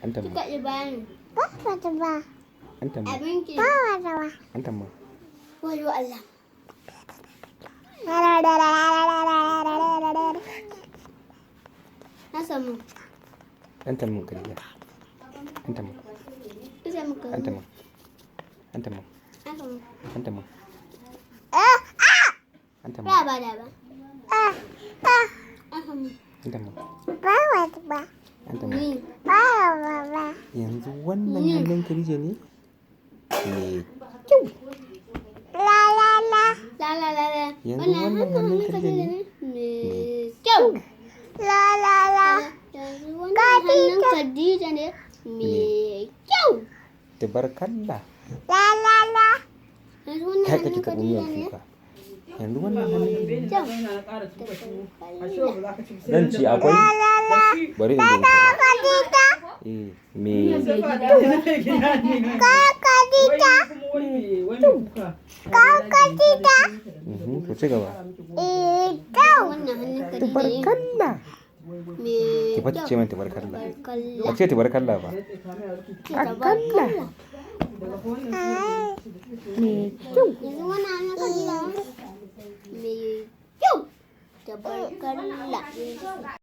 Antamma. Kika ji bani. Ba wata ba. Antamma. Abinci. Ba wata ba. Antamma. Wayo Allah. Na samu. Antamma Khadija. Antamma. Ita muka. Antamma. Antamma. Na samu. Antamma. Antamma. Ba ba da ba. Na samu. Antamma. Ba wata ba. Antamma. Ni. Ba wata ba. Yanzu wannan hannun Khadija ne? Me La la la. La la la la. Yanzu wannan hannun Khadija ne? Me kyau. La la la. Yanzu wannan hannun Khadija ne. Me kyau. Tabarkalla. La la la. Yanzu wannan Kai kake hannun taɓa Khadija miyan ne. kuka. Yanzu wannan hannun Khadija. Kyau. Zan ci akwai. La la la. Bari in zo. Khadija. Me Ka Khadija. Ka Khadija. ku ci gaba. Kyau. Wannan hannun Khadija ne. Tabarkalla. Me Ki fata ce min tabarkalla. Tabarkalla. Ba ce tabarkalla ba. Tabarkalla. Me kyau. Yanzu wannan hannun Khadija ne. Me kyau. Tabarkalla.